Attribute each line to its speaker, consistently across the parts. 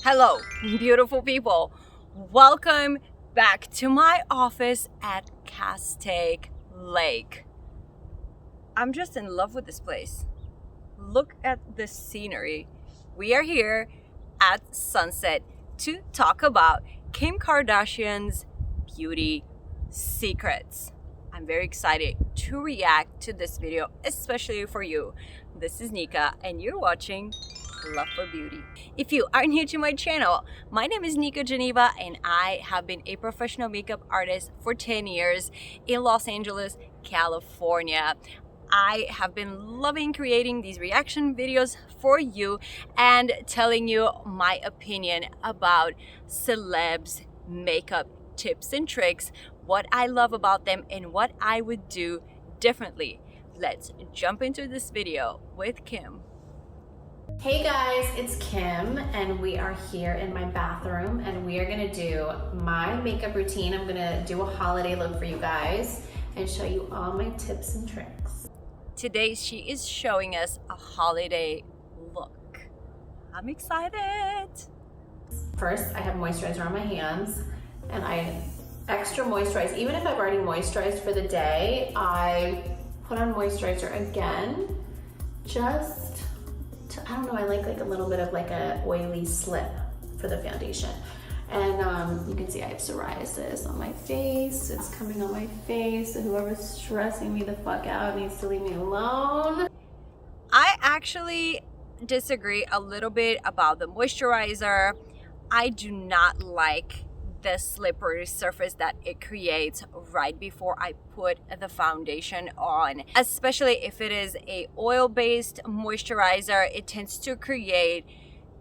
Speaker 1: Hello, beautiful people. Welcome back to my office at Castaic Lake. I'm just in love with this place. Look at the scenery. We are here at sunset to talk about Kim Kardashian's beauty secrets. I'm very excited to react to this video, especially for you. This is Nika and you're watching Love for Beauty. If you are new to my channel, my name is nikageneva and I have been a professional makeup artist for 10 years in Los Angeles, California. I have been loving creating these reaction videos for you and telling you my opinion about celebs, makeup tips and tricks, what I love about them and what I would do differently. Let's jump into this video with Kim.
Speaker 2: Hey guys, it's Kim and we are here in my bathroom and we are gonna do my makeup routine. I'm gonna do a holiday look for you guys and show you all my tips and tricks.
Speaker 1: Today she is showing us a holiday look. I'm excited.
Speaker 2: First, I have moisturizer on my hands and I extra moisturize. Even if I've already moisturized for the day, I put on moisturizer again just I don't know, I like a little bit of like a oily slip for the foundation. And you can see I have psoriasis on my face. It's coming on my face. So whoever's stressing me the fuck out needs to leave me alone.
Speaker 1: I actually disagree a little bit about the moisturizer. I do not like the slippery surface that it creates right before I put the foundation on, especially if it is a oil-based moisturizer. It tends to create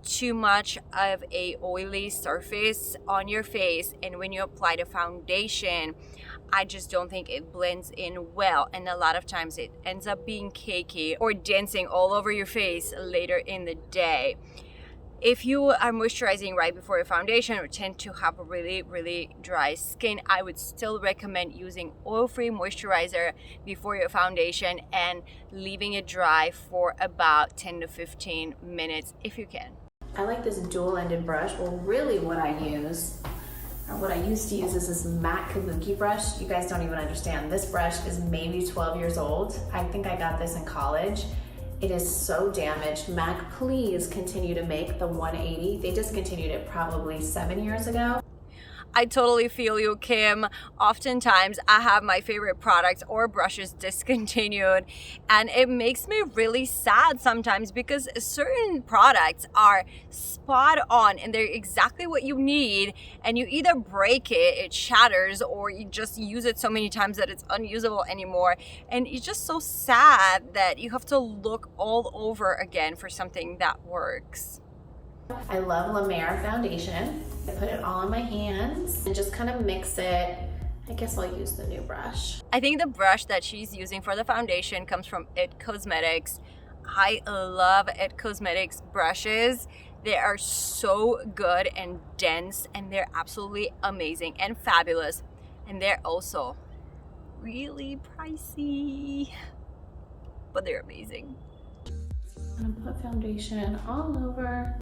Speaker 1: too much of a oily surface on your face, and when you apply the foundation, I just don't think it blends in well, and a lot of times it ends up being cakey or dancing all over your face later in the day. If you are moisturizing right before your foundation or tend to have a really dry skin, I would still recommend using oil-free moisturizer before your foundation and leaving it dry for about 10 to 15 minutes if you can.
Speaker 2: I like this dual-ended brush. Well, really what I use, or what I used to use, is this matte kabuki brush. You guys don't even understand. This brush is maybe 12 years old. I think I got this in college. It is so damaged. MAC, please continue to make the 180. They discontinued it probably 7 years ago.
Speaker 1: I totally feel you, Kim. Oftentimes I have my favorite products or brushes discontinued, and it makes me really sad sometimes because certain products are spot on and they're exactly what you need, and you either break it, it shatters, or you just use it so many times that it's unusable anymore. And it's just so sad that you have to look all over again for something that works.
Speaker 2: I love La Mer foundation. I put it all on my hands and just kind of mix it. I guess I'll use the new brush.
Speaker 1: I think the brush that she's using for the foundation comes from It Cosmetics. I love It Cosmetics brushes. They are so good and dense, and they're absolutely amazing and fabulous. And they're also really pricey, but they're amazing.
Speaker 2: I'm gonna put foundation all over.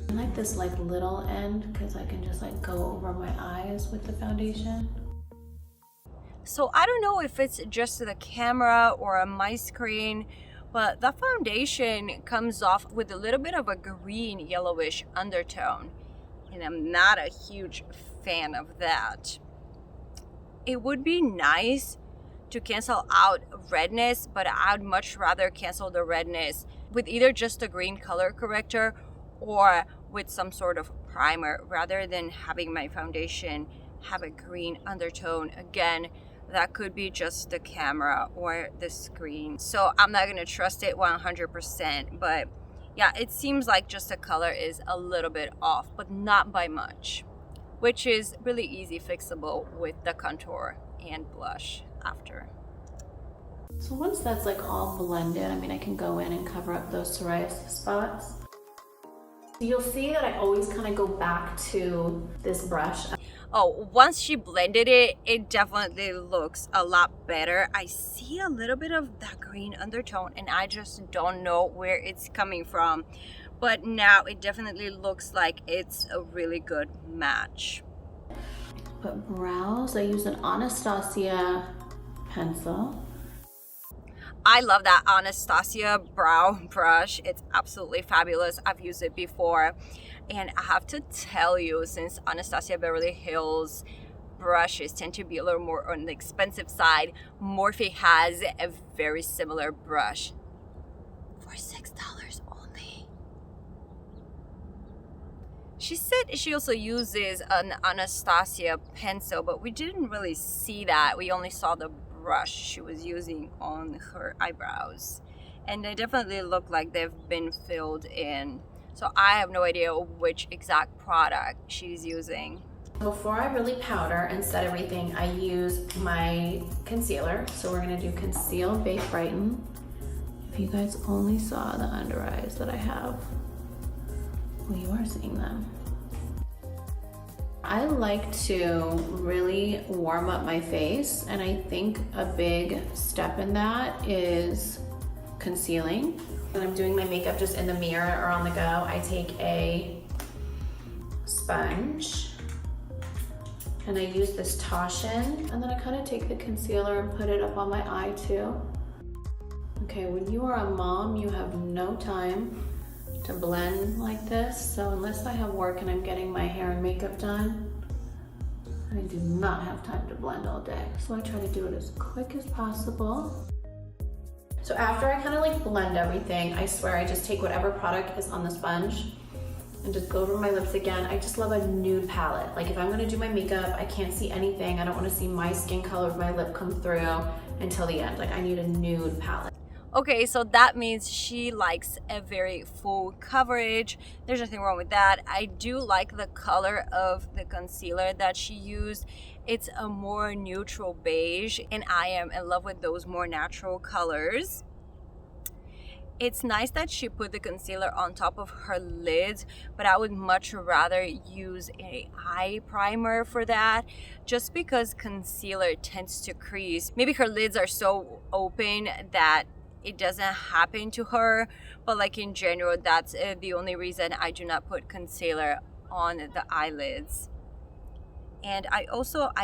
Speaker 2: I like this little end because I can just go over my eyes with the foundation.
Speaker 1: So I don't know if it's just the camera or my screen, but the foundation comes off with a little bit of a green yellowish undertone, and I'm not a huge fan of that. It would be nice to cancel out redness, but I'd much rather cancel the redness with either just a green color corrector or with some sort of primer rather than having my foundation have a green undertone. Again, that could be just the camera or the screen, so I'm not gonna trust it 100%, but yeah, it seems like just the color is a little bit off, but not by much, which is really easy fixable with the contour and blush after.
Speaker 2: So once that's all blended, I can go in and cover up those psoriasis spots. You'll see that I always kind of go back to this brush.
Speaker 1: Oh, once she blended it, it definitely looks a lot better. I see a little bit of that green undertone and I just don't know where it's coming from. but now it definitely looks like it's a really good match.
Speaker 2: But brows, I use an Anastasia pencil.
Speaker 1: I love that Anastasia brow brush. It's absolutely fabulous. I've used it before, and I have to tell you, since Anastasia Beverly Hills brushes tend to be a little more on the expensive side, Morphe has a very similar brush for $6 only. She said she also uses an Anastasia pencil, but we didn't really see that. We only saw the brush she was using on her eyebrows, and they definitely look like they've been filled in. So I have no idea which exact product she's using.
Speaker 2: Before I really powder and set everything, I use my concealer. So we're gonna do Conceal, Bake, Brighten. If you guys only saw the under eyes that I have, well, you are seeing them. I like to really warm up my face, and I think a big step in that is concealing. When I'm doing my makeup just in the mirror or on the go, I take a sponge and I use this Toshin, and then I kind of take the concealer and put it up on my eye too. Okay, when you are a mom, you have no time to blend like this, so unless I have work and I'm getting my hair and makeup done, I do not have time to blend all day. So I try to do it as quick as possible. So after I kind of like blend everything, I swear I just take whatever product is on the sponge and just go over my lips again. I just love a nude palette. Like if I'm gonna do my makeup, I can't see anything. I don't wanna see my skin color of my lip come through until the end. Like I need a nude palette.
Speaker 1: Okay, so that means she likes a very full coverage. There's nothing wrong with that. I do like the color of the concealer that she used. It's a more neutral beige, and I am in love with those more natural colors. It's nice that she put the concealer on top of her lids, but I would much rather use an eye primer for that, just because concealer tends to crease. Maybe her lids are so open that it doesn't happen to her, but like in general, that's the only reason I do not put concealer on the eyelids. And I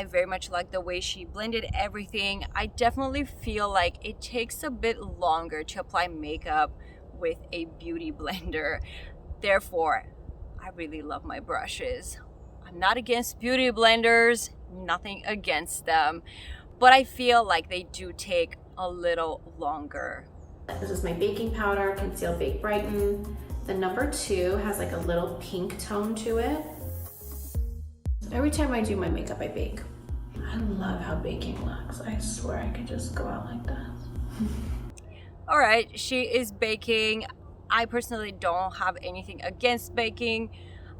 Speaker 1: very much like the way she blended everything. I definitely feel like it takes a bit longer to apply makeup with a beauty blender. Therefore, I really love my brushes. I'm not against beauty blenders, nothing against them, but I feel like they do take a little longer.
Speaker 2: This is my baking powder, Conceal, Bake, Brighten. The number 2 has like a little pink tone to it. Every time I do my makeup, I bake. I love how baking looks. I swear I could just go out like that.
Speaker 1: All right, she is baking. I personally don't have anything against baking.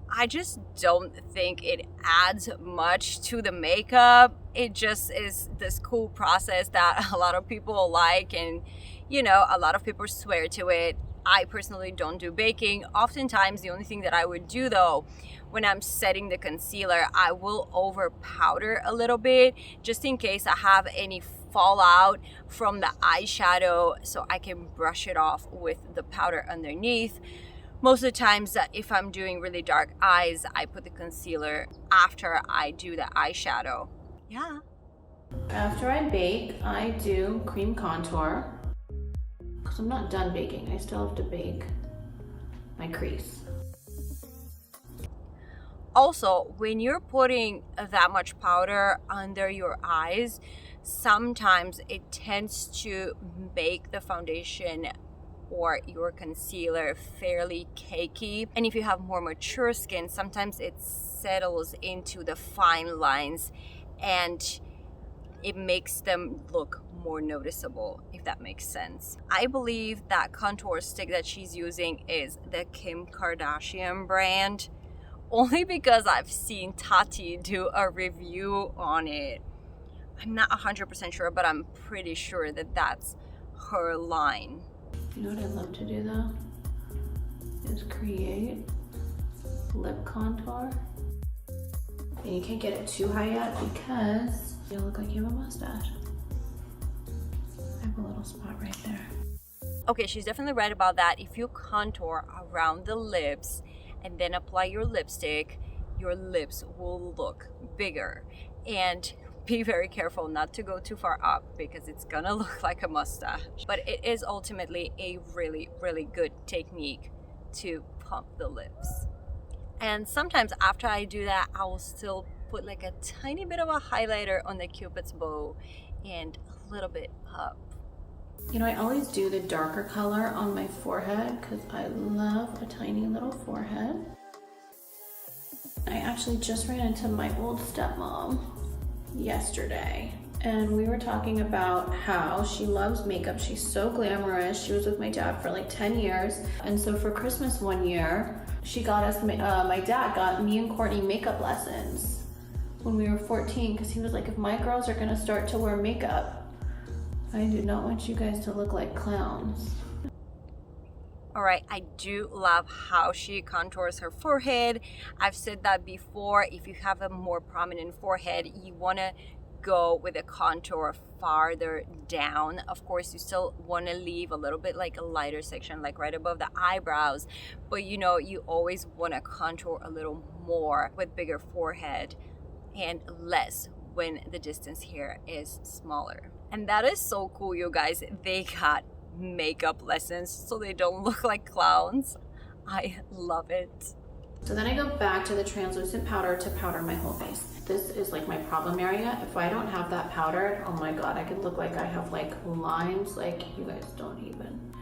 Speaker 1: I just don't think it adds much to the makeup. It just is this cool process that a lot of people like, and you know, a lot of people swear to it. I personally don't do baking. Oftentimes, the only thing that I would do though, when I'm setting the concealer, I will over powder a little bit, just in case I have any fallout from the eyeshadow, so I can brush it off with the powder underneath. Most of the times, if I'm doing really dark eyes, I put the concealer after I do the eyeshadow. Yeah.
Speaker 2: After I bake, I do cream contour. Because I'm not done baking, I still have to bake my crease.
Speaker 1: Also, when you're putting that much powder under your eyes, sometimes it tends to make the foundation or your concealer fairly cakey. And if you have more mature skin, sometimes it settles into the fine lines and it makes them look more noticeable, if that makes sense. I believe that contour stick that she's using is the Kim Kardashian brand, only because I've seen Tati do a review on it. I'm not 100% sure, but I'm pretty sure that that's her line.
Speaker 2: You know what I love to do though? Is create lip contour. And you can't get it too high yet because you'll look like you have a mustache. I have a little spot right there.
Speaker 1: Okay, she's definitely right about that. If you contour around the lips and then apply your lipstick, your lips will look bigger. And be very careful not to go too far up because it's gonna look like a mustache. But it is ultimately a really, really good technique to pump the lips. And sometimes after I do that, I will still put like a tiny bit of a highlighter on the Cupid's bow and a little bit up.
Speaker 2: You know, I always do the darker color on my forehead because I love a tiny little forehead. I actually just ran into my old stepmom yesterday, and we were talking about how she loves makeup. She's so glamorous. She was with my dad for like 10 years. And so for Christmas one year, she got us, my dad got me and Courtney makeup lessons when we were 14 because he was like, if my girls are gonna start to wear makeup, I do not want you guys to look like clowns.
Speaker 1: All right, I do love how she contours her forehead. I've said that before. If you have a more prominent forehead, you want to go with a contour farther down. Of course, you still want to leave a little bit like a lighter section, like right above the eyebrows. But you know, you always want to contour a little more with bigger forehead and less when the distance here is smaller. And that is so cool, you guys. They got makeup lessons so they don't look like clowns. I love it.
Speaker 2: So then I go back to the translucent powder to powder my whole face. This is like my problem area. If I don't have that powdered, oh my god, I could look like I have like lines, like you guys don't even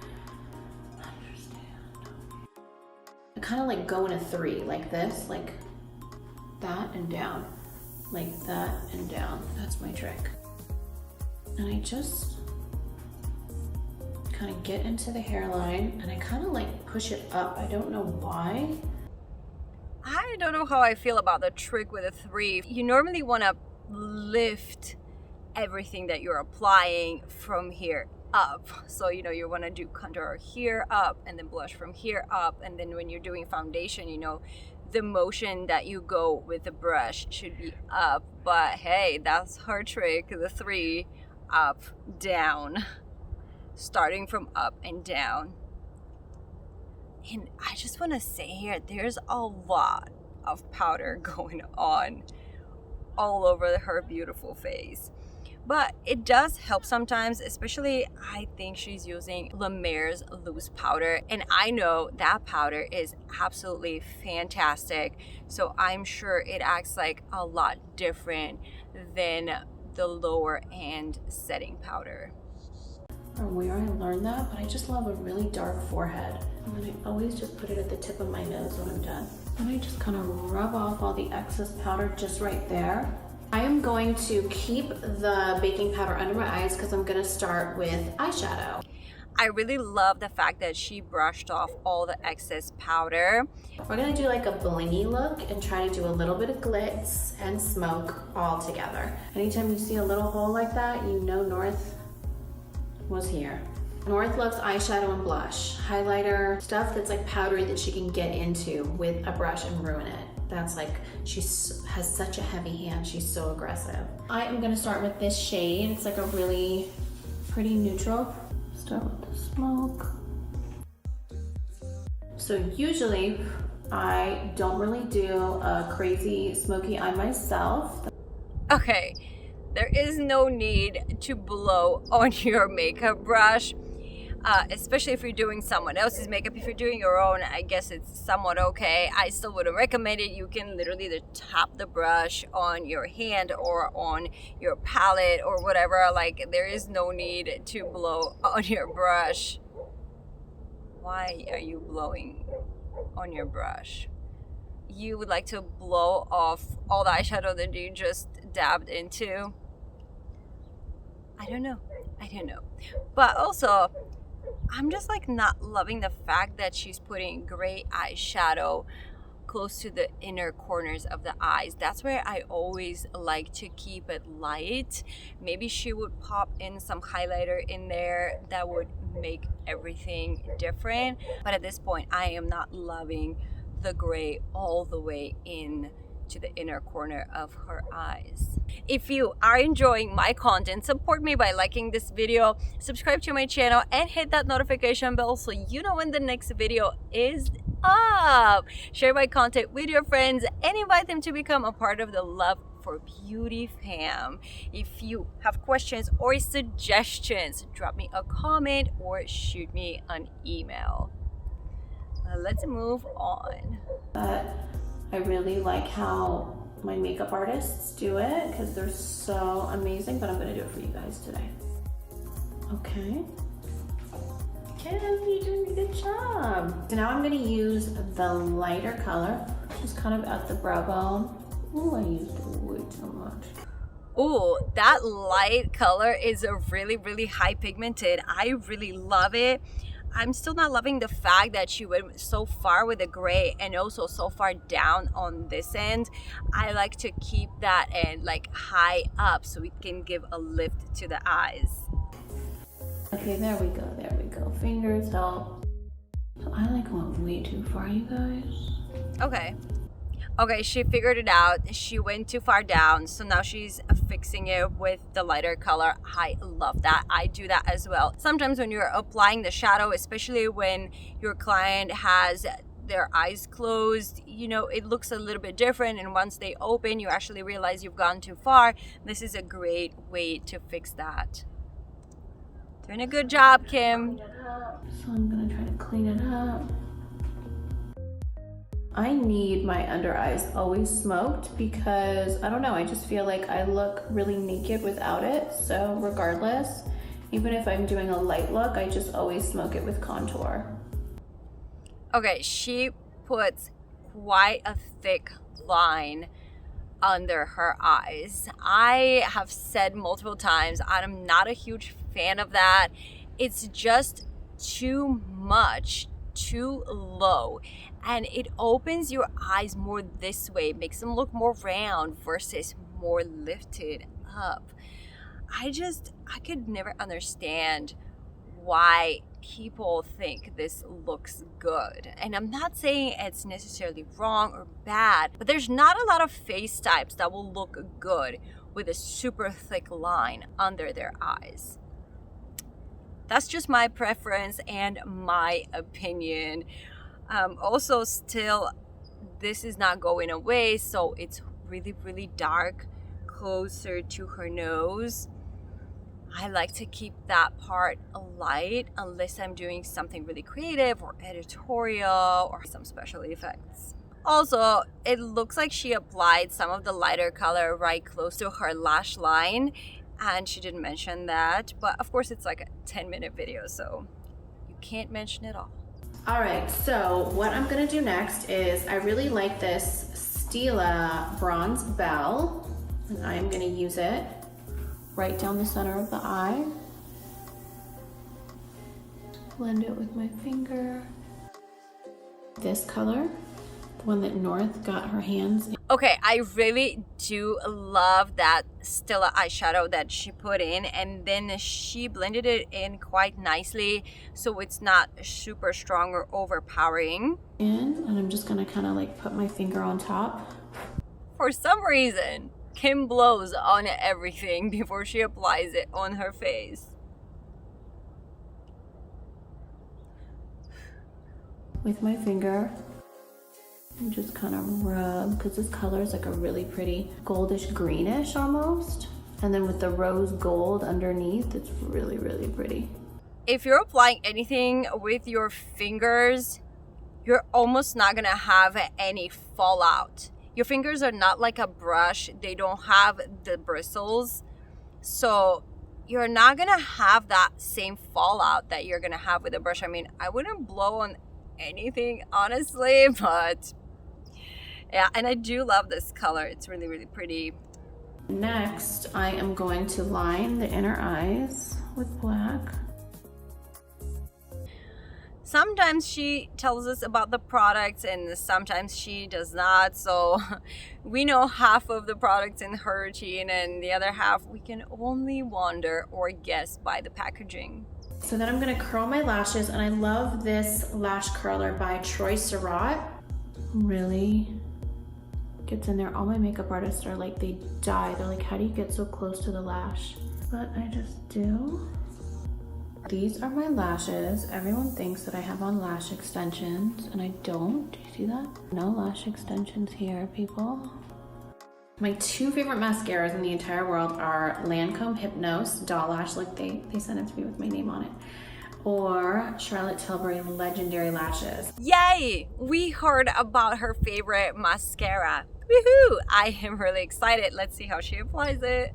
Speaker 2: understand. I kind of like go in a 3, like this, like that and down, like that and down. That's my trick. And I just kind of get into the hairline and I kind of like push it up. I don't know why.
Speaker 1: I don't know how I feel about the trick with a 3. You normally want to lift everything that you're applying from here up. So, you know, you want to do contour here up and then blush from here up. And then when you're doing foundation, you know, the motion that you go with the brush should be up. But hey, that's her trick, the 3, up, down. Starting from up and down. And I just want to say here, there's a lot of powder going on all over her beautiful face. But it does help sometimes, especially I think she's using La Mer's loose powder. And I know that powder is absolutely fantastic. So I'm sure it acts like a lot different than the lower end setting powder.
Speaker 2: Or where I learned that, but I just love a really dark forehead. And then I always just put it at the tip of my nose when I'm done. And I just kind of rub off all the excess powder just right there. I am going to keep the baking powder under my eyes because I'm gonna start with eyeshadow.
Speaker 1: I really love the fact that she brushed off all the excess powder.
Speaker 2: We're gonna do like a blingy look and try to do a little bit of glitz and smoke all together. Anytime you see a little hole like that, you know North was here. North loves eyeshadow and blush, highlighter, stuff that's like powdery that she can get into with a brush and ruin it. That's like, she has such a heavy hand, she's so aggressive. I am gonna start with this shade. It's like a really pretty neutral. Start with the smoke. So usually I don't really do a crazy smoky eye myself.
Speaker 1: Okay, there is no need to blow on your makeup brush, especially if you're doing someone else's makeup. If you're doing your own, I guess it's somewhat okay. I still wouldn't recommend it. You can literally either tap the brush on your hand or on your palette or whatever. Like, there is no need to blow on your brush. Why are you blowing on your brush? You would like to blow off all the eyeshadow that you just dabbed into? I don't know. But also, I'm just like not loving the fact that she's putting gray eyeshadow close to the inner corners of the eyes. That's where I always like to keep it light. Maybe she would pop in some highlighter in there that would make everything different. But at this point, I am not loving the gray all the way in to the inner corner of her eyes. If you are enjoying my content, support me by liking this video, subscribe to my channel, and hit that notification bell so you know when the next video is up. Share my content with your friends and invite them to become a part of the Love for Beauty fam. If you have questions or suggestions, drop me a comment or shoot me an email. Let's move on.
Speaker 2: I really like how my makeup artists do it because they're so amazing, but I'm gonna do it for you guys today. Okay. Kim, you're doing a good job. So now I'm gonna use the lighter color, just kind of at the brow bone. Ooh, I used way too much.
Speaker 1: Ooh, that light color is a really high pigmented. I really love it. I'm still not loving the fact that she went so far with the gray and also so far down on this end. I like to keep that end like high up so we can give a lift to the eyes.
Speaker 2: Okay, there we go, there we go. Fingers help. So I like went way too far, you guys. Okay, she figured it out. She went too far down, so now she's fixing it with the lighter color. I love that. I do that as well. Sometimes when you're applying the shadow, especially when your client has their eyes closed, you know, it looks a little bit different, and once they open, you actually realize you've gone too far. This is a great way to fix that. Doing a good job, Kim. So I'm gonna try to clean it up. I need my under eyes always smoked because, I don't know, I just feel like I look really naked without it. So regardless, even if I'm doing a light look, I just always smoke it with contour.
Speaker 1: Okay, she puts quite a thick line under her eyes. I have said multiple times, I'm not a huge fan of that. It's just too much, too low, and it opens your eyes more this way, makes them look more round versus more lifted up. I could never understand why people think this looks good. And I'm not saying it's necessarily wrong or bad, but there's not a lot of face types that will look good with a super thick line under their eyes. That's just my preference and my opinion. Also, still, this is not going away, so it's really dark closer to her nose. I like to keep that part light unless I'm doing something really creative or editorial or some special effects. Also, it looks like she applied some of the lighter color right close to her lash line, and she didn't mention that, but of course it's like a 10-minute video, so you can't mention it all.
Speaker 2: All right, so what I'm gonna do next is, I really like this Stila Bronze Bell, and I'm gonna use it right down the center of the eye. Blend it with my finger. This color, the one that North got her hands in.
Speaker 1: Okay, I really do love that Stila eyeshadow that she put in, and then she blended it in quite nicely so it's not super strong or overpowering.
Speaker 2: And I'm just gonna kind of like put my finger on top.
Speaker 1: For some reason, Kim blows on everything before she applies it on her face.
Speaker 2: With my finger, and just kind of rub, because this color is like a really pretty goldish greenish almost. And then with the rose gold underneath, it's really pretty.
Speaker 1: If you're applying anything with your fingers, you're almost not gonna have any fallout. Your fingers are not like a brush. They don't have the bristles. So you're not gonna have that same fallout that you're gonna have with a brush. I mean, I wouldn't blow on anything, honestly, but yeah, and I do love this color. It's really pretty.
Speaker 2: Next, I am going to line the inner eyes with black.
Speaker 1: Sometimes she tells us about the products and sometimes she does not, so we know half of the products in her routine and the other half we can only wonder or guess by the packaging.
Speaker 2: So then I'm gonna curl my lashes, and I love this lash curler by Troy Surratt. Really gets in there. All my makeup artists are like, they die. They're like, how do you get so close to the lash? But I just do. These are my lashes. Everyone thinks that I have on lash extensions, and I don't. Do you see that? No lash extensions here, people. My two favorite mascaras in the entire world are Lancome Hypnose Doll Lash, like they sent it to me with my name on it, or Charlotte Tilbury Legendary Lashes.
Speaker 1: Yay! We heard about her favorite mascara. Woohoo! I am really excited. Let's see how she applies it.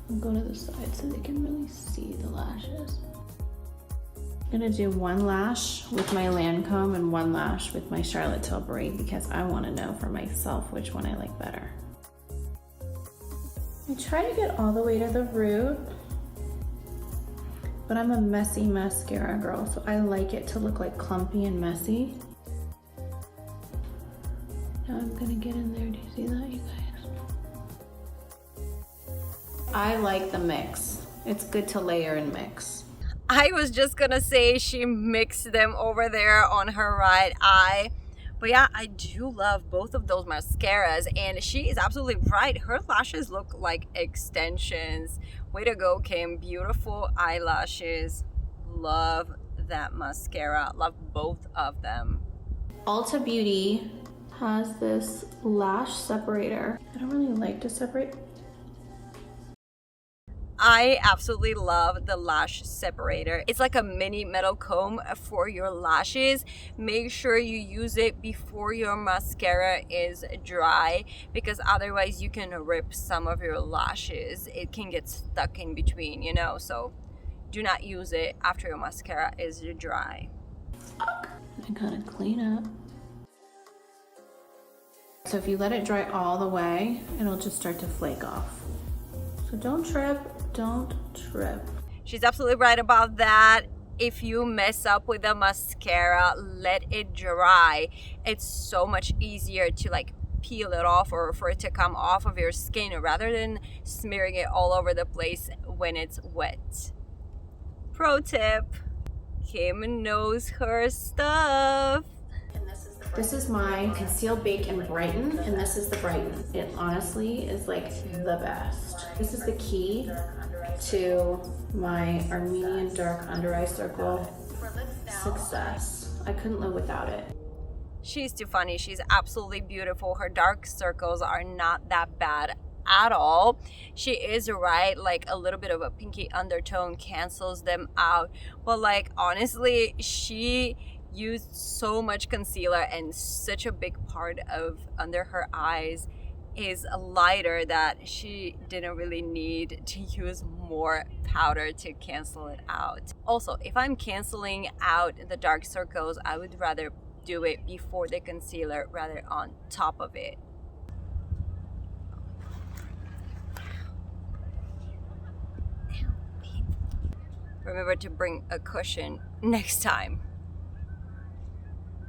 Speaker 2: I'll go to the side so they can really see the lashes. I'm gonna do one lash with my Lancome and one lash with my Charlotte Tilbury because I wanna know for myself which one I like better. I try to get all the way to the root, but I'm a messy mascara girl, so I like it to look like clumpy and messy. Now I'm gonna get in there. Do you see that, you guys? I like the mix. It's good to layer and mix.
Speaker 1: I was just gonna say she mixed them over there on her right eye. But yeah, I do love both of those mascaras, and she is absolutely right. Her lashes look like extensions. Way to go, Kim. Beautiful eyelashes. Love that mascara. Love both of them.
Speaker 2: Ulta Beauty has this lash separator. I don't really like to separate.
Speaker 1: I absolutely love the lash separator. It's like a mini metal comb for your lashes. Make sure you use it before your mascara is dry, because otherwise you can rip some of your lashes. It can get stuck in between, you know, so do not use it after your mascara is dry.
Speaker 2: I gotta clean up. So if you let it dry all the way, it'll just start to flake off. So don't trip. Don't trip.
Speaker 1: She's absolutely right about that. If you mess up with the mascara, let it dry. It's so much easier to like peel it off or for it to come off of your skin rather than smearing it all over the place when it's wet. Pro tip, Kim knows her stuff.
Speaker 2: This is my Conceal, Bake, and Brighten, and this is the Brighten. It honestly is like the best. This is the key to my Armenian Dark Under Eye Circle success. I couldn't live without it.
Speaker 1: She's too funny. She's absolutely beautiful. Her dark circles are not that bad at all. She is right, like a little bit of a pinky undertone cancels them out. But like honestly, she used so much concealer, and such a big part of under her eyes is lighter that she didn't really need to use more powder to cancel it out. Also, if I'm canceling out the dark circles, I would rather do it before the concealer rather on top of it. Remember to bring a cushion next time.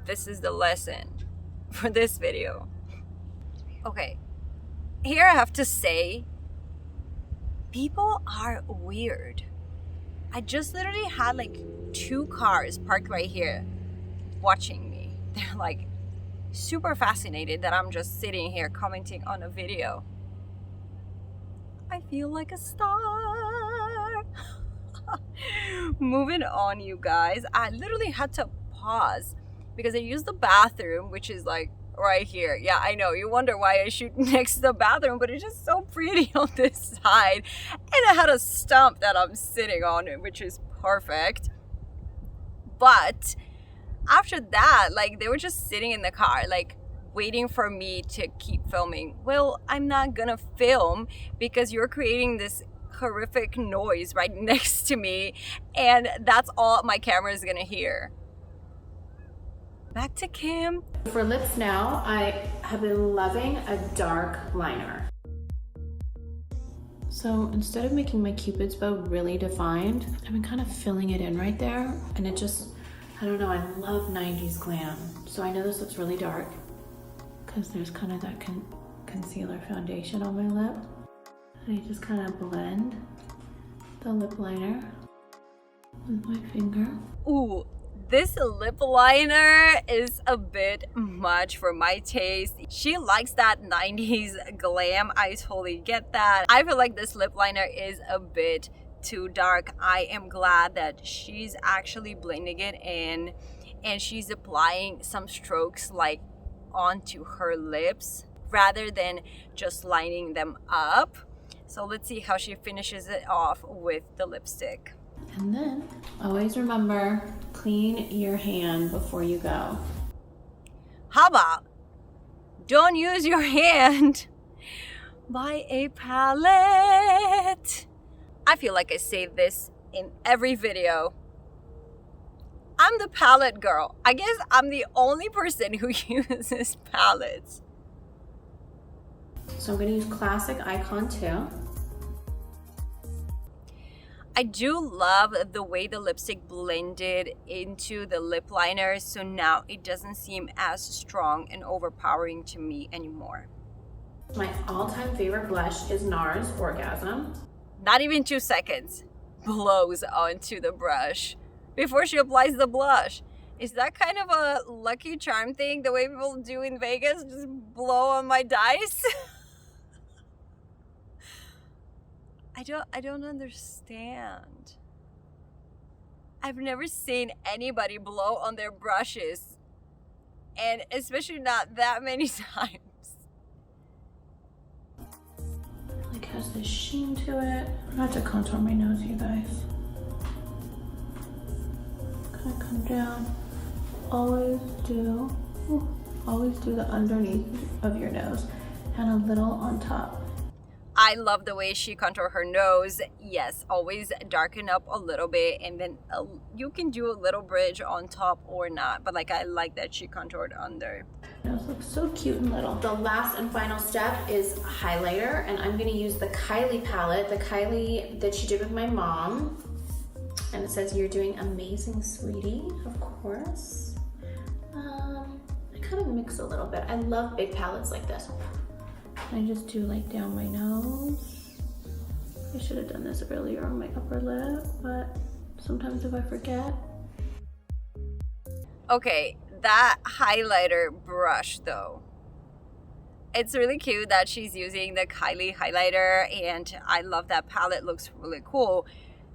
Speaker 1: This is the lesson for this video. Okay, here I have to say, people are weird. I just literally had like 2 cars parked right here watching me. They're like super fascinated that I'm just sitting here commenting on a video. I feel like a star. Moving on, you guys. I literally had to pause because I used the bathroom, which is like right here. Yeah, I know. You wonder why I shoot next to the bathroom, but it's just so pretty on this side. And I had a stump that I'm sitting on, which is perfect. But after that, like, they were just sitting in the car, like, waiting for me to keep filming. Well, I'm not gonna film because you're creating this horrific noise right next to me, and that's all my camera is gonna hear. Back to Kim.
Speaker 2: For lips now, I have been loving a dark liner. So instead of making my Cupid's bow really defined, I've been kind of filling it in right there, and it just, I don't know, I love 90s glam. So I know this looks really dark because there's kind of that concealer foundation on my lip. And I just kind of blend the lip liner with my finger.
Speaker 1: Ooh, This lip liner is a bit much for my taste. She likes that 90s glam. I totally get that. I feel like this lip liner is a bit too dark. I am glad that she's actually blending it in and she's applying some strokes like onto her lips rather than just lining them up. So let's see how she finishes it off with the lipstick.
Speaker 2: And then always remember, clean your hand before you go.
Speaker 1: How about don't use your hand? Buy a palette. I feel like I say this in every video. I'm the palette girl. I guess I'm the only person who uses palettes.
Speaker 2: So I'm gonna use Classic Icon too.
Speaker 1: I do love the way the lipstick blended into the lip liner, so now it doesn't seem as strong and overpowering to me anymore.
Speaker 2: My all-time favorite blush is NARS Orgasm.
Speaker 1: Not even 2 seconds. Blows onto the brush before she applies the blush. Is that kind of a Lucky Charm thing, the way people do in Vegas? Just blow on my dice? I don't understand. I've never seen anybody blow on their brushes, and especially not that many times.
Speaker 2: Like has this sheen to it. I have to contour my nose, you guys. Gonna come down. Always do the underneath of your nose and a little on top.
Speaker 1: I love the way she contoured her nose. Yes, always darken up a little bit, and then you can do a little bridge on top or not, but like I like that she contoured under.
Speaker 2: Nose looks so cute and little. The last and final step is highlighter, and I'm gonna use the Kylie palette, the Kylie that she did with my mom. And it says, "You're doing amazing, sweetie," of course. I kind of mix a little bit. I love big palettes like this. I just do like down my nose. I should have done this earlier on my upper lip, but sometimes if I forget.
Speaker 1: Okay, that highlighter brush though. It's really cute that she's using the Kylie highlighter, and I love that palette, looks really cool.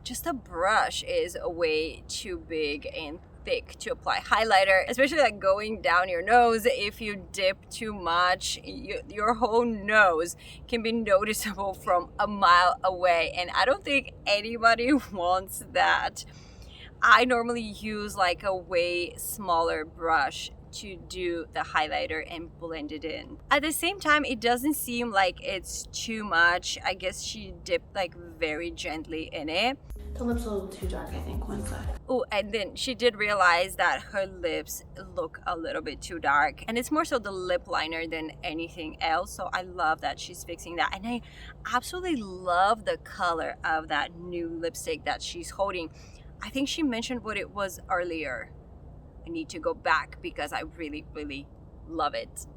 Speaker 1: Just the brush is way too big and thick to apply highlighter, especially like going down your nose. If you dip too much, your whole nose can be noticeable from a mile away, and I don't think anybody wants that. I normally use like a way smaller brush to do the highlighter and blend it in. At the same time, it doesn't seem like it's too much. I guess she dipped like very gently in it.
Speaker 2: The lip's a little too dark, I think, one side.
Speaker 1: Oh, and then she did realize that her lips look a little bit too dark, and it's more so the lip liner than anything else. So I love that she's fixing that, and I absolutely love the color of that new lipstick that she's holding. I think she mentioned what it was earlier. I need to go back because I really, really love it.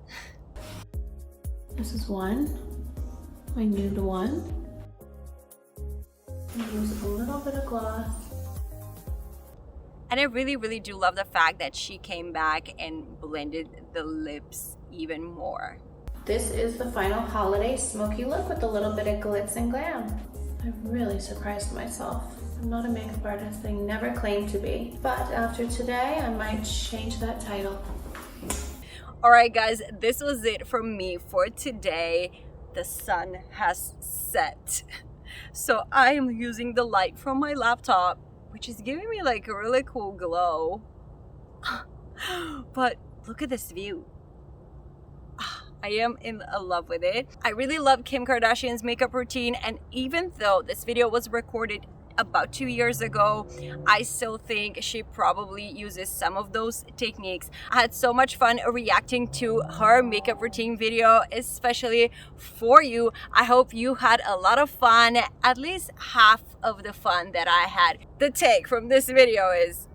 Speaker 2: This is one, my nude one. Use a little bit of gloss.
Speaker 1: And I really, really do love the fact that she came back and blended the lips even more.
Speaker 2: This is the final holiday smoky look with a little bit of glitz and glam. I really surprised myself. I'm not a makeup artist, I never claimed to be. But after today, I might change that title.
Speaker 1: All right, guys, this was it from me for today. The sun has set. So I am using the light from my laptop, which is giving me like a really cool glow. But look at this view. I am in love with it. I really love Kim Kardashian's makeup routine, and even though this video was recorded about 2 years ago, I still think she probably uses some of those techniques. I had so much fun reacting to her makeup routine video, especially for you. I hope you had a lot of fun, at least half of the fun that I had. The take from this video is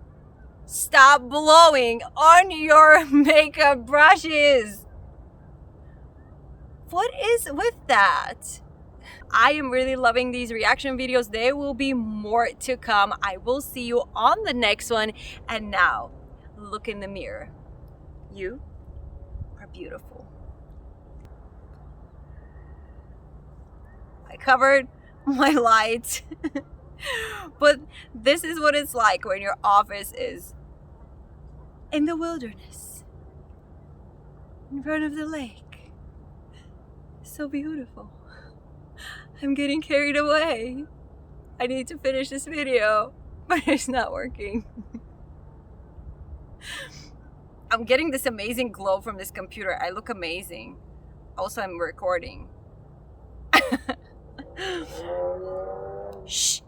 Speaker 1: stop blowing on your makeup brushes. What is with that? I am really loving these reaction videos. There will be more to come. I will see you on the next one. And now, look in the mirror. You are beautiful. I covered my lights. But this is what it's like when your office is in the wilderness, in front of the lake. So beautiful. I'm getting carried away. I need to finish this video, but it's not working. I'm getting this amazing glow from this computer. I look amazing. Also, I'm recording. Shh.